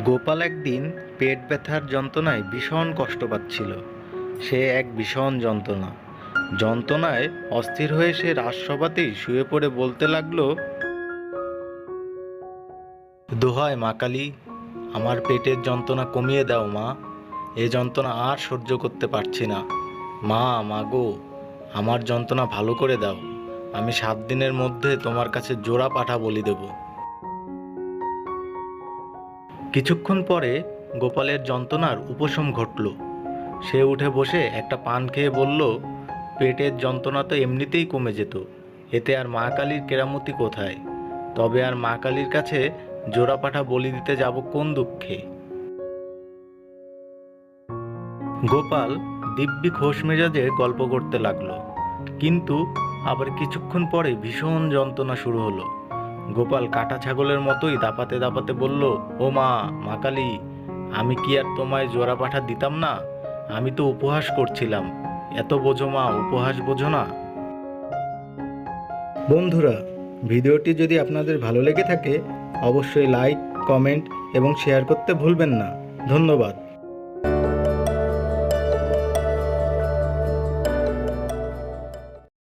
গোপাল একদিন পেট ব্যথার যন্ত্রণায় ভীষণ কষ্ট পাচ্ছিল। সে এক ভীষণ যন্ত্রণায় অস্থির হয়ে সে রাজসভাতেই শুয়ে পড়ে বলতে লাগলো, দোহায় মা কালী, আমার পেটের যন্ত্রণা কমিয়ে দাও মা। এ যন্ত্রণা আর সহ্য করতে পারছি না। মা, মাগো, আমার যন্ত্রণা ভালো করে দাও। আমি 7 দিনের মধ্যে তোমার কাছে জোড়া পাঠা বলি দেব। কিছুক্ষণ পরে গোপালের যন্ত্রণার উপশম ঘটল। সে উঠে বসে একটা পান খেয়ে বলল, পেটের যন্ত্রণা তো এমনিতেই কমে যেত, এতে আর মা কালীর কেরামতি কোথায়? তবে আর মা কালীর কাছে জোড়া পাঠা বলি দিতে যাব কোন দুঃখে? গোপাল দিব্যি খোশ মেজাজে গল্প করতে লাগলো, কিন্তু আবার কিছুক্ষণ পরে ভীষণ যন্ত্রণা শুরু হলো। গোপাল কাটা ছাগলের মতোই দাপাতে দাপাতে বলল, ও মা, মা কালী, আমি কি আর তোমায় জোড়া পাঠা দিতাম না? আমি তো উপহাস করছিলাম। এত বোঝো মা, উপহাস বোঝো না? বন্ধুরা, ভিডিওটি যদি আপনাদের ভালো লেগে থাকে অবশ্যই লাইক, কমেন্ট এবং শেয়ার করতে ভুলবেন না। ধন্যবাদ।